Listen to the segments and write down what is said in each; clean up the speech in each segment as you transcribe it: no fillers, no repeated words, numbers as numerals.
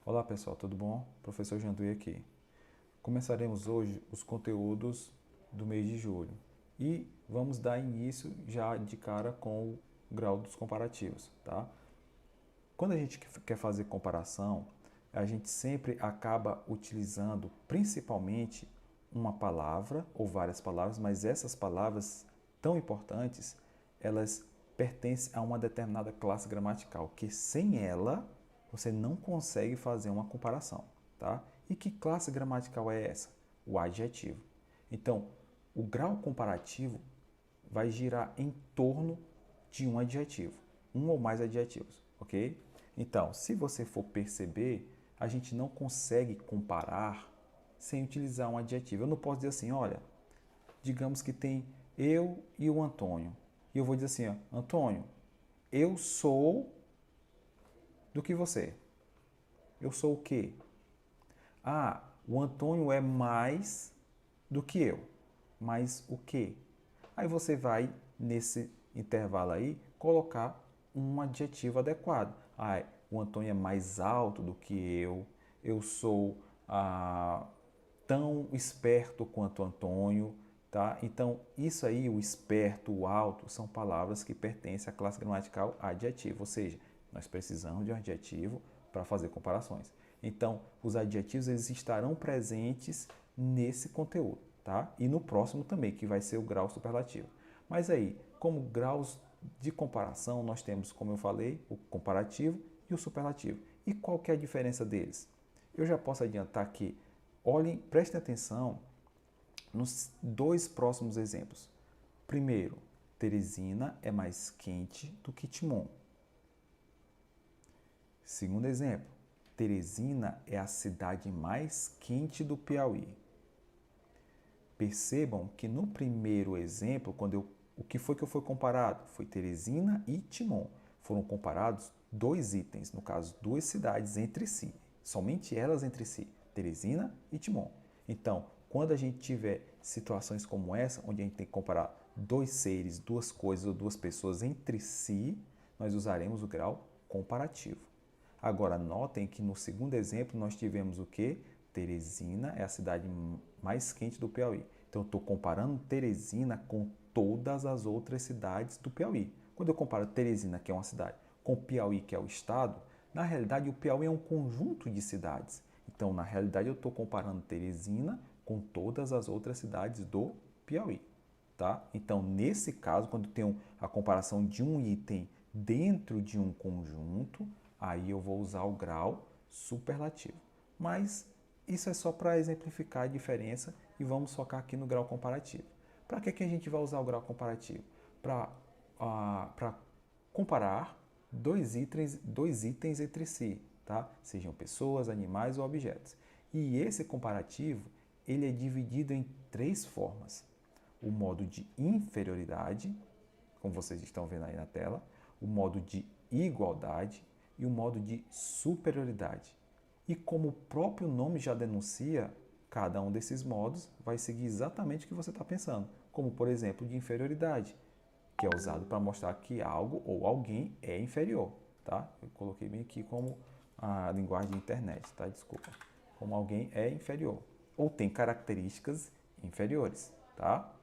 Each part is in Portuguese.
Olá pessoal, tudo bom? Professor Janduí aqui. Começaremos hoje os conteúdos do mês de julho e vamos dar início já de cara com o grau dos comparativos, tá? Quando a gente quer fazer comparação, a gente sempre acaba utilizando principalmente uma palavra ou várias palavras, mas essas palavras tão importantes, elas pertencem a uma determinada classe gramatical, que sem ela você não consegue fazer uma comparação, tá? E que classe gramatical é essa? O adjetivo. Então, o grau comparativo vai girar em torno de um adjetivo, um ou mais adjetivos, ok? Então, se você for perceber, a gente não consegue comparar sem utilizar um adjetivo. Eu não posso dizer assim, olha, digamos que tem eu e o Antônio. E eu vou dizer assim, ó, Antônio, eu sou do que você. Eu sou o quê? Ah, o Antônio é mais do que eu. Mais o quê? Aí você vai, nesse intervalo aí, colocar um adjetivo adequado. Ah, o Antônio é mais alto do que eu sou tão esperto quanto o Antônio, tá? Então, isso aí, o esperto, o alto, são palavras que pertencem à classe gramatical adjetivo, ou seja, nós precisamos de um adjetivo para fazer comparações. Então, os adjetivos eles estarão presentes nesse conteúdo, tá? E no próximo também, que vai ser o grau superlativo. Mas aí, como graus de comparação, nós temos, como eu falei, o comparativo e o superlativo. E qual que é a diferença deles? Eu já posso adiantar que, olhem, prestem atenção nos dois próximos exemplos. Primeiro, Teresina é mais quente do que Timon. Segundo exemplo, Teresina é a cidade mais quente do Piauí. Percebam que no primeiro exemplo, o que foi comparado? Foi Teresina e Timon. Foram comparados dois itens, no caso, duas cidades entre si, somente elas entre si, Teresina e Timon. Então, quando a gente tiver situações como essa, onde a gente tem que comparar dois seres, duas coisas ou duas pessoas entre si, nós usaremos o grau comparativo. Agora, notem que no segundo exemplo nós tivemos o que? Teresina é a cidade mais quente do Piauí. Então, eu estou comparando Teresina com todas as outras cidades do Piauí. Quando eu comparo Teresina, que é uma cidade, com Piauí, que é o estado, na realidade o Piauí é um conjunto de cidades. Então, na realidade, eu estou comparando Teresina com todas as outras cidades do Piauí. Tá? Então, nesse caso, quando eu tenho a comparação de um item dentro de um conjunto, aí eu vou usar o grau superlativo. Mas isso é só para exemplificar a diferença e vamos focar aqui no grau comparativo. Para que a gente vai usar o grau comparativo? Para comparar dois itens entre si, tá? Sejam pessoas, animais ou objetos. E esse comparativo ele é dividido em três formas. O modo de inferioridade, como vocês estão vendo aí na tela, o modo de igualdade e o modo de superioridade. E como o próprio nome já denuncia, cada um desses modos vai seguir exatamente o que você está pensando, como por exemplo de inferioridade, que é usado para mostrar que algo ou alguém é inferior, tá? Eu coloquei bem aqui como a linguagem de internet, tá? Desculpa. Como alguém é inferior ou tem características inferiores, tá?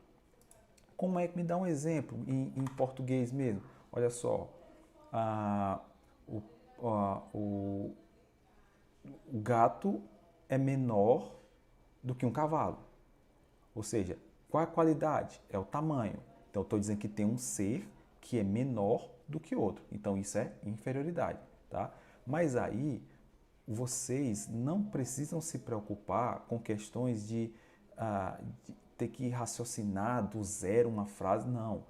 Como é que me dá um exemplo em português mesmo? Olha só, ah, o, o gato é menor do que um cavalo. Ou seja, qual é a qualidade? É o tamanho. Então, eu estou dizendo que tem um ser que é menor do que outro. Então, isso é inferioridade. Tá? Mas aí, vocês não precisam se preocupar com questões de ter que raciocinar do zero uma frase. Não.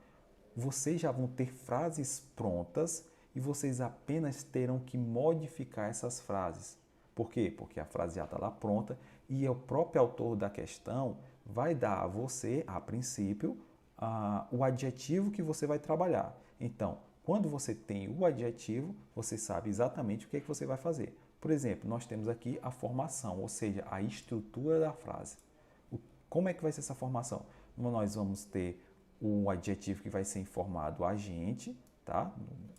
Vocês já vão ter frases prontas e vocês apenas terão que modificar essas frases. Por quê? Porque a frase já está lá pronta e o próprio autor da questão vai dar a você, a princípio, o adjetivo que você vai trabalhar. Então, quando você tem o adjetivo, você sabe exatamente o que é que você vai fazer. Por exemplo, nós temos aqui a formação, ou seja, a estrutura da frase. Como é que vai ser essa formação? Nós vamos ter o adjetivo que vai ser informado agente, tá?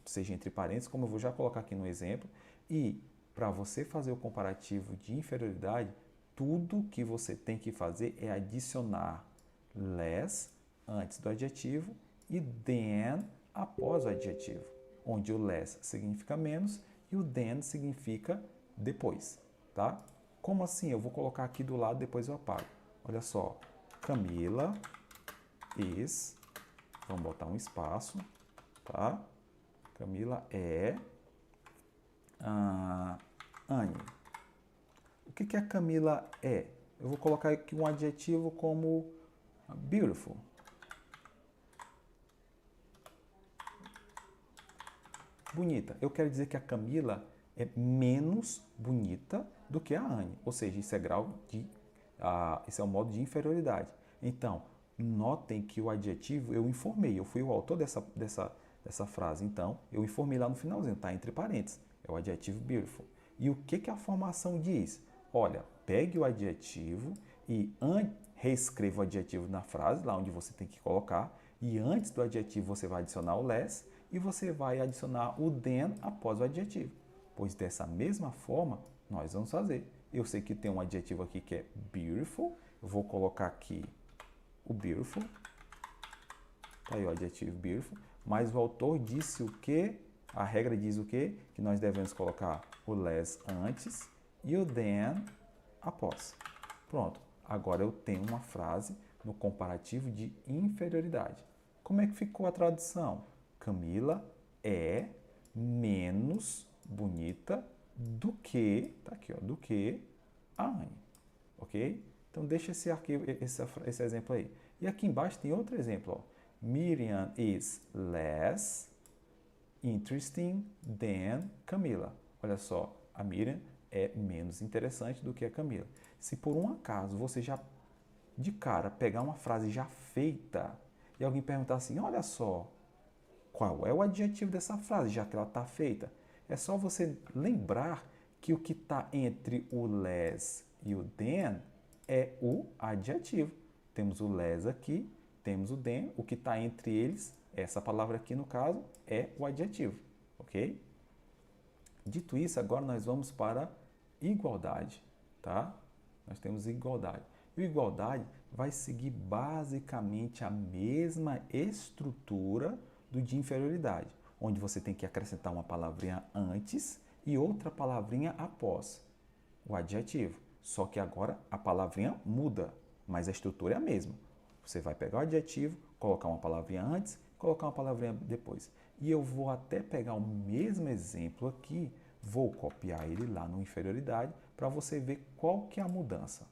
Seja entre parênteses, como eu vou já colocar aqui no exemplo, e para você fazer o comparativo de inferioridade, tudo que você tem que fazer é adicionar less antes do adjetivo e than após o adjetivo, onde o less significa menos e o than significa depois, tá? Como assim? Eu vou colocar aqui do lado, depois eu apago. Olha só, Camila is, vamos botar um espaço, tá? Camila é Anne. O que a Camila é? Eu vou colocar aqui um adjetivo como beautiful. Bonita. Eu quero dizer que a Camila é menos bonita do que a Anne. Ou seja, isso é grau de... isso é um modo de inferioridade. Então, notem que o adjetivo eu informei. Eu fui o autor dessa frase. Então, eu informei lá no finalzinho. Está entre parênteses. É o adjetivo beautiful. E o que a formação diz? Olha, pegue o adjetivo e reescreva o adjetivo na frase, lá onde você tem que colocar. E antes do adjetivo você vai adicionar o less e você vai adicionar o than após o adjetivo. Pois dessa mesma forma, nós vamos fazer. Eu sei que tem um adjetivo aqui que é beautiful. Eu vou colocar aqui o beautiful. Tá aí o adjetivo beautiful. Mas o autor disse o quê? A regra diz o quê? Que nós devemos colocar o less antes e o than após. Pronto. Agora eu tenho uma frase no comparativo de inferioridade. Como é que ficou a tradução? Camila é menos bonita do que, tá aqui, ó, do que a Anne, ok? Então deixa esse arquivo, esse exemplo aí. E aqui embaixo tem outro exemplo, ó. Miriam is less interesting than Camila. Olha só, a Miriam é menos interessante do que a Camila. Se por um acaso você já de cara pegar uma frase já feita e alguém perguntar assim, olha só, qual é o adjetivo dessa frase, já que ela está feita? É só você lembrar que o que está entre o less e o than é o adjetivo. Temos o less aqui, temos o than, o que está entre eles, essa palavra aqui no caso, é o adjetivo, ok? Dito isso, agora nós vamos para igualdade, tá? Nós temos igualdade. E igualdade vai seguir basicamente a mesma estrutura do de inferioridade, onde você tem que acrescentar uma palavrinha antes e outra palavrinha após o adjetivo. Só que agora a palavrinha muda, mas a estrutura é a mesma. Você vai pegar o adjetivo, colocar uma palavrinha antes, colocar uma palavrinha depois. E eu vou até pegar o mesmo exemplo aqui, vou copiar ele lá no inferioridade para você ver qual que é a mudança.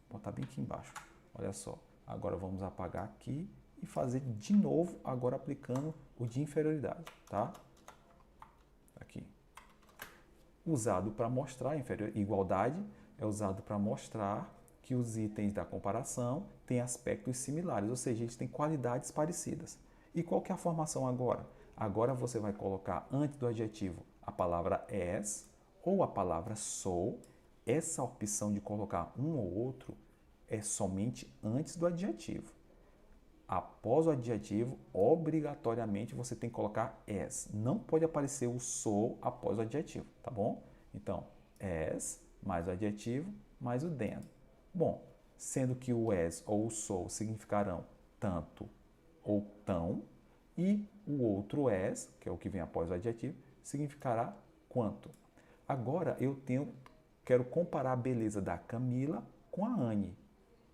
Vou botar bem aqui embaixo. Olha só. Agora vamos apagar aqui e fazer de novo, agora aplicando o de inferioridade, tá? Aqui. Usado para mostrar igualdade, é usado para mostrar que os itens da comparação têm aspectos similares, ou seja, eles têm qualidades parecidas. E qual que é a formação agora? Agora você vai colocar antes do adjetivo a palavra as ou a palavra so. Essa opção de colocar um ou outro é somente antes do adjetivo. Após o adjetivo, obrigatoriamente você tem que colocar as. Não pode aparecer o so após o adjetivo, tá bom? Então, as mais o adjetivo mais o than. Bom, sendo que o as ou o so significarão tanto ou tão, e o outro as, que é o que vem após o adjetivo, significará quanto. Agora quero comparar a beleza da Camila com a Anne.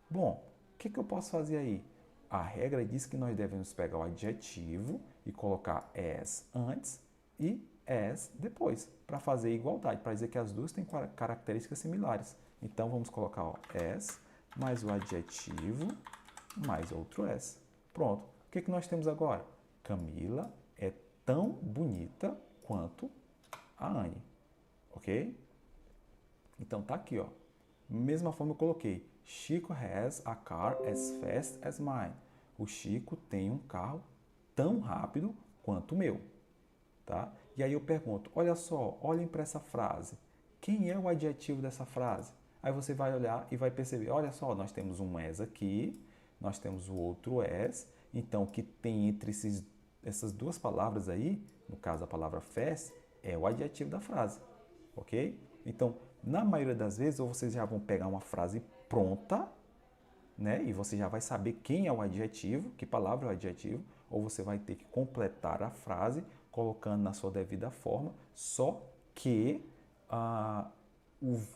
Bom, o que eu posso fazer aí? A regra diz que nós devemos pegar o adjetivo e colocar as antes e as depois, para fazer igualdade, para dizer que as duas têm características similares. Então, vamos colocar ó, as mais o adjetivo mais outro as. Pronto. O que nós temos agora? Camila é tão bonita quanto a Anne. Ok? Então, tá aqui, ó. Mesma forma eu coloquei. Chico has a car as fast as mine. O Chico tem um carro tão rápido quanto o meu. Tá? E aí eu pergunto, olha só, olhem para essa frase. Quem é o adjetivo dessa frase? Aí você vai olhar e vai perceber, olha só, nós temos um as aqui, nós temos o outro as. Então, o que tem entre essas duas palavras aí, no caso a palavra fast, é o adjetivo da frase. Ok? Então, na maioria das vezes, ou vocês já vão pegar uma frase pronta, né? E você já vai saber quem é o adjetivo, que palavra é o adjetivo, ou você vai ter que completar a frase colocando na sua devida forma, só que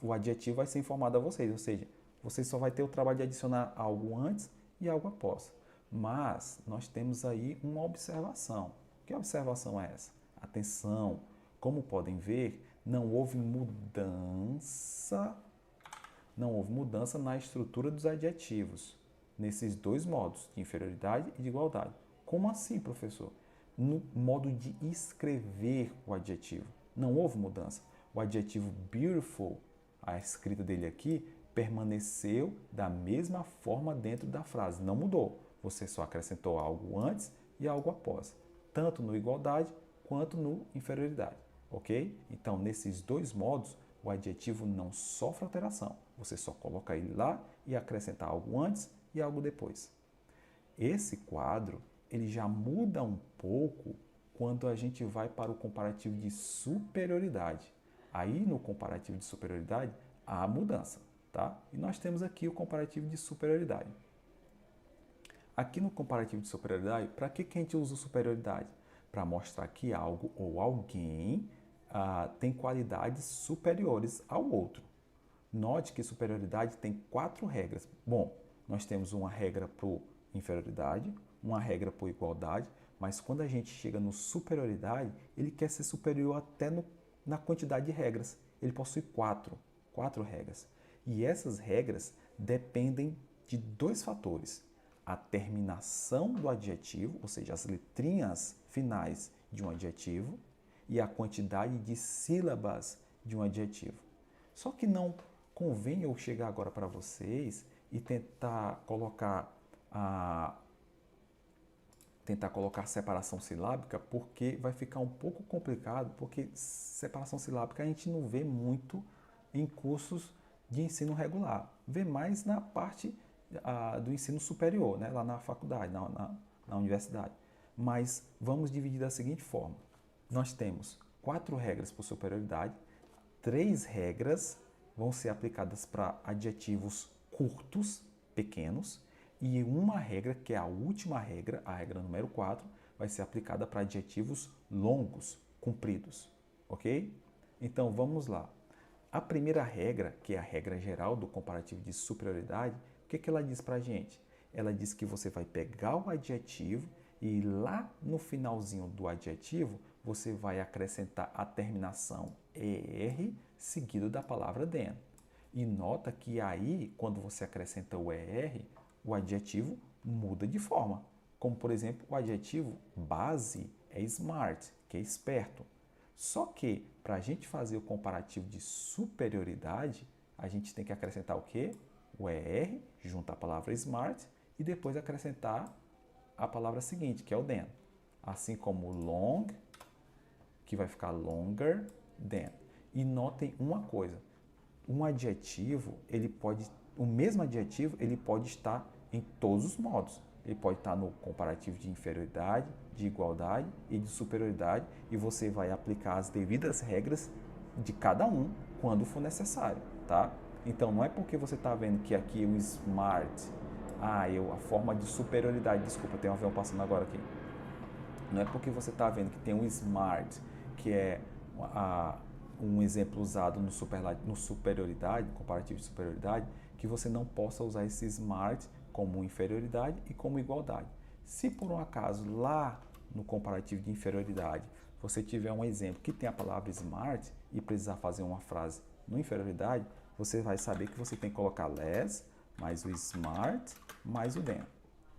o adjetivo vai ser informado a vocês, ou seja, você só vai ter o trabalho de adicionar algo antes e algo após. Mas nós temos aí uma observação. Que observação é essa? Atenção, como podem ver, não houve mudança na estrutura dos adjetivos, nesses dois modos, de inferioridade e de igualdade. Como assim, professor? No modo de escrever o adjetivo. Não houve mudança. O adjetivo beautiful, a escrita dele aqui, permaneceu da mesma forma dentro da frase, não mudou. Você só acrescentou algo antes e algo após, tanto no igualdade quanto no inferioridade, ok? Então, nesses dois modos, o adjetivo não sofre alteração. Você só coloca ele lá e acrescenta algo antes e algo depois. Esse quadro, ele já muda um pouco quando a gente vai para o comparativo de superioridade. Aí, no comparativo de superioridade, há mudança, tá? E nós temos aqui o comparativo de superioridade. Aqui no comparativo de superioridade, para que a gente usa superioridade? Para mostrar que algo ou alguém tem qualidades superiores ao outro. Note que superioridade tem 4 regras. Bom, nós temos uma regra para inferioridade, uma regra para igualdade, mas quando a gente chega no superioridade, ele quer ser superior até na quantidade de regras. Ele possui 4 regras. E essas regras dependem de 2 fatores. A terminação do adjetivo, ou seja, as letrinhas finais de um adjetivo, e a quantidade de sílabas de um adjetivo. Só que não convém eu chegar agora para vocês e tentar colocar separação silábica, porque vai ficar um pouco complicado, porque separação silábica a gente não vê muito em cursos de ensino regular. Vê mais na parte do ensino superior, né? Lá na faculdade, na universidade. Mas vamos dividir da seguinte forma. Nós temos 4 regras por superioridade, 3 regras vão ser aplicadas para adjetivos curtos, pequenos, e uma regra, que é a última regra, a regra número 4, vai ser aplicada para adjetivos longos, compridos, ok? Então vamos lá. A primeira regra, que é a regra geral do comparativo de superioridade, o que ela diz para a gente? Ela diz que você vai pegar o adjetivo e lá no finalzinho do adjetivo você vai acrescentar a terminação ER seguido da palavra then. E nota que aí, quando você acrescenta o ER, o adjetivo muda de forma. Como, por exemplo, o adjetivo base é smart, que é esperto. Só que, para a gente fazer o comparativo de superioridade, a gente tem que acrescentar o quê? O ER junto à palavra smart e depois acrescentar a palavra seguinte, que é o then. Assim como long, que vai ficar longer than. E notem uma coisa, um adjetivo, o mesmo adjetivo, ele pode estar em todos os modos. Ele pode estar no comparativo de inferioridade, de igualdade e de superioridade, e você vai aplicar as devidas regras de cada um quando for necessário, tá? Então, não é porque você está vendo que aqui o smart, a forma de superioridade, desculpa, tem um avião passando agora aqui. Não é porque você está vendo que tem o smart, que é um exemplo usado no superioridade, comparativo de superioridade, que você não possa usar esse smart como inferioridade e como igualdade. Se por um acaso lá no comparativo de inferioridade você tiver um exemplo que tem a palavra smart e precisar fazer uma frase no inferioridade, você vai saber que você tem que colocar less, mais o smart, mais o then,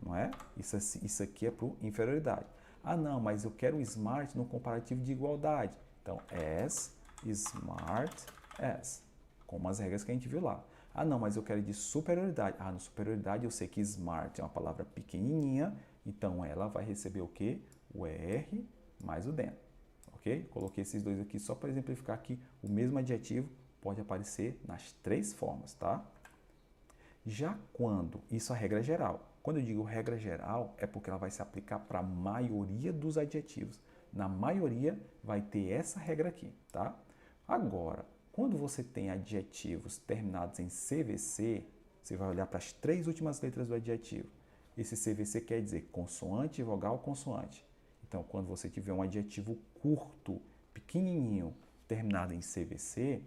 não é? Isso aqui é para inferioridade. Ah, não, mas eu quero o smart no comparativo de igualdade. Então, as, smart, as, como as regras que a gente viu lá. Ah, não, mas eu quero de superioridade. Ah, no superioridade eu sei que smart é uma palavra pequenininha, então ela vai receber o quê? O ER mais o then, ok? Coloquei esses dois aqui só para exemplificar que o mesmo adjetivo pode aparecer nas 3 formas, tá? Já quando, isso é a regra geral. Quando eu digo regra geral, é porque ela vai se aplicar para a maioria dos adjetivos. Na maioria vai ter essa regra aqui, tá? Agora, Quando você tem adjetivos terminados em CVC, você vai olhar para as 3 últimas letras do adjetivo. Esse CVC quer dizer consoante, vogal, consoante. Então, quando você tiver um adjetivo curto, pequenininho, terminado em CVC,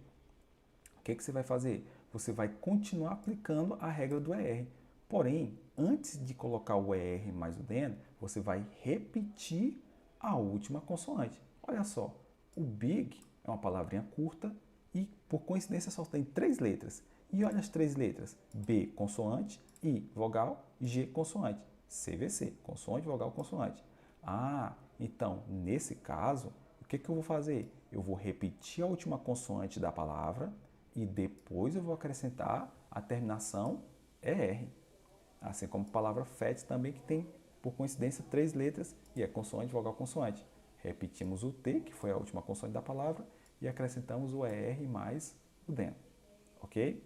o que você vai fazer? Você vai continuar aplicando a regra do ER. Porém, antes de colocar o ER mais o DEN, você vai repetir a última consoante. Olha só, o big é uma palavrinha curta e, por coincidência, só tem 3 letras. E olha as 3 letras. B, consoante, I, vogal, G, consoante. CVC, consoante, vogal, consoante. Ah, então, nesse caso, o que eu vou fazer? Eu vou repetir a última consoante da palavra e depois eu vou acrescentar a terminação ER. Assim como a palavra FET também, que tem, por coincidência, 3 letras e é consoante, vogal, consoante. Repetimos o T, que foi a última consoante da palavra, e acrescentamos o ER mais o DEN. Ok?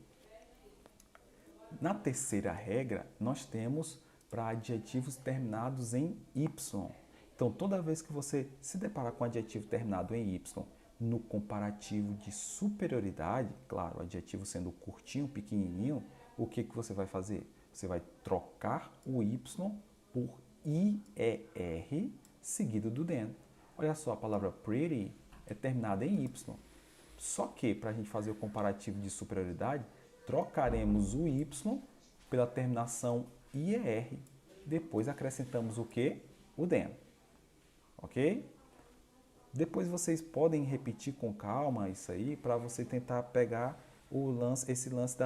Na terceira regra, nós temos para adjetivos terminados em Y. Então, toda vez que você se deparar com um adjetivo terminado em Y, no comparativo de superioridade, claro, o adjetivo sendo curtinho, pequenininho, o que você vai fazer? Você vai trocar o Y por IER seguido do DEN. Olha só, a palavra pretty é terminada em Y. Só que, para a gente fazer o comparativo de superioridade, trocaremos o Y pela terminação IER. Depois acrescentamos o que? O DEN. Ok? Depois vocês podem repetir com calma isso aí para você tentar pegar o lance, esse lance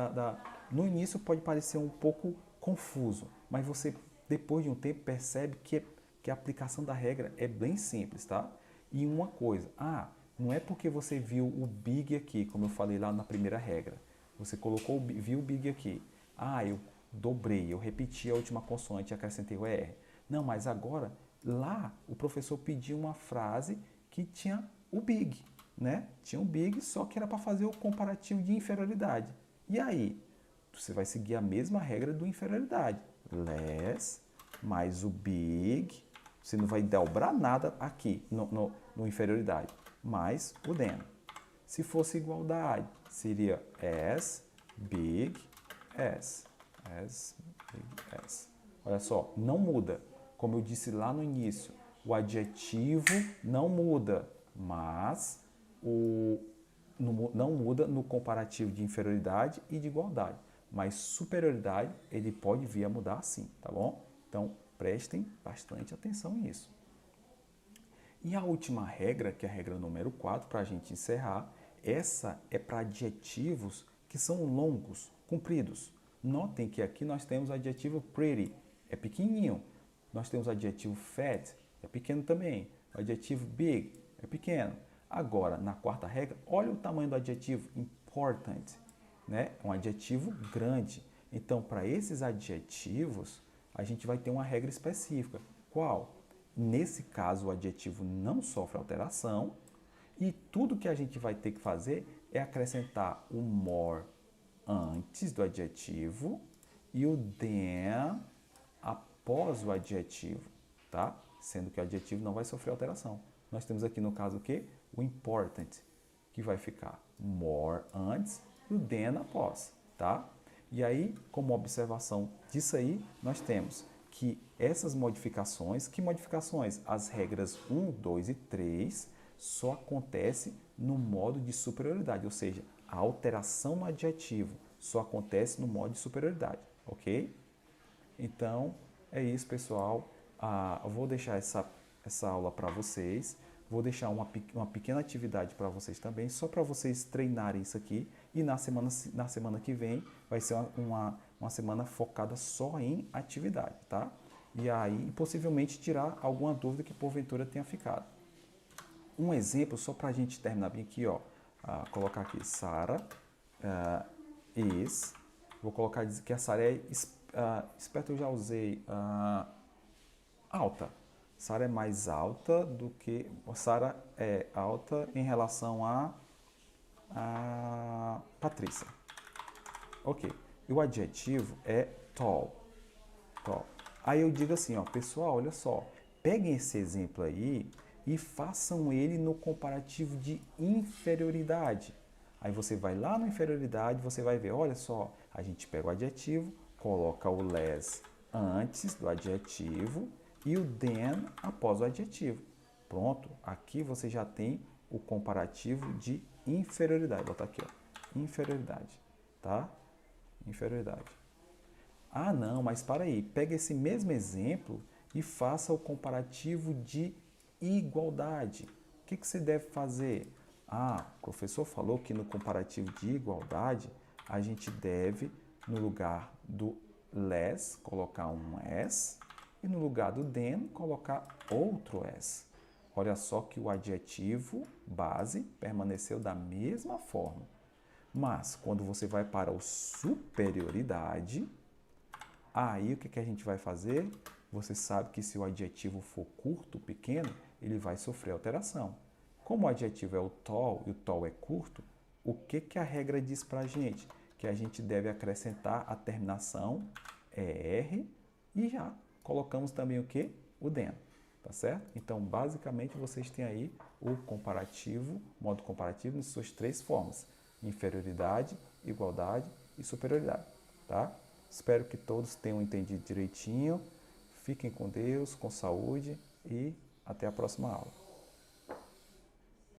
No início pode parecer um pouco confuso, mas você, depois de um tempo, percebe que a aplicação da regra é bem simples, tá? E uma coisa, não é porque você viu o big aqui, como eu falei lá na primeira regra. Você viu o big aqui. Eu dobrei, eu repeti a última consoante e acrescentei o ER. Não, mas agora, lá, o professor pediu uma frase que tinha o big, né? Tinha o big, só que era para fazer o comparativo de inferioridade. E aí? Você vai seguir a mesma regra do inferioridade. Less mais o big. Você não vai dobrar nada aqui no inferioridade. Mais o then. Se fosse igualdade, seria as, big, as. As, big, as. Olha só, não muda. Como eu disse lá no início, o adjetivo não muda, mas não muda no comparativo de inferioridade e de igualdade. Mas superioridade, ele pode vir a mudar sim, tá bom? Então, prestem bastante atenção nisso. E a última regra, que é a regra número 4, para a gente encerrar, essa é para adjetivos que são longos, compridos. Notem que aqui nós temos o adjetivo pretty, é pequenininho. Nós temos o adjetivo fat, é pequeno também. O adjetivo big, é pequeno. Agora, na quarta regra, olha o tamanho do adjetivo important, né? É um adjetivo grande. Então, para esses adjetivos, a gente vai ter uma regra específica. Qual? Nesse caso, o adjetivo não sofre alteração e tudo que a gente vai ter que fazer é acrescentar o more antes do adjetivo e o then após o adjetivo, tá? Sendo que o adjetivo não vai sofrer alteração. Nós temos aqui no caso o quê? O important, que vai ficar more antes e o then após, tá? E aí, como observação disso aí, nós temos que essas modificações, que modificações? As regras 1, 2 e 3 só acontece no modo de superioridade, ou seja, a alteração no adjetivo só acontece no modo de superioridade, ok? Então, é isso, pessoal. Eu vou deixar essa aula para vocês. Vou deixar uma pequena atividade para vocês também, só para vocês treinarem isso aqui. E na semana que vem vai ser uma semana focada só em atividade, tá? E aí, possivelmente, tirar alguma dúvida que porventura tenha ficado. Um exemplo, só para a gente terminar bem aqui, ó. Colocar aqui, Sarah is. Vou colocar que a Sarah é esperto, eu já usei alta. Sarah é mais alta do que... Sarah é alta em relação a Patrícia. Ok. E o adjetivo é tall. Tall. Aí eu digo assim, ó, pessoal, olha só. Peguem esse exemplo aí e façam ele no comparativo de inferioridade. Aí você vai lá na inferioridade, você vai ver, olha só, a gente pega o adjetivo, coloca o less antes do adjetivo e o than após o adjetivo. Pronto, aqui você já tem o comparativo de inferioridade. Vou botar aqui, ó, inferioridade, tá? Inferioridade. Ah, não, mas para aí, pega esse mesmo exemplo e faça o comparativo de igualdade. O que você deve fazer? Ah, o professor falou que no comparativo de igualdade, a gente deve, no lugar do less, colocar um s, e no lugar do than, colocar outro s. Olha só que o adjetivo base permaneceu da mesma forma. Mas, quando você vai para o superioridade, aí o que a gente vai fazer? Você sabe que se o adjetivo for curto, pequeno, ele vai sofrer alteração. Como o adjetivo é o tall e o tall é curto, o que a regra diz para a gente? Que a gente deve acrescentar a terminação ER e já colocamos também o que? O than, tá certo? Então, basicamente, vocês têm aí o comparativo, modo comparativo, em suas três formas: inferioridade, igualdade e superioridade, tá? Espero que todos tenham entendido direitinho. Fiquem com Deus, com saúde e até a próxima aula.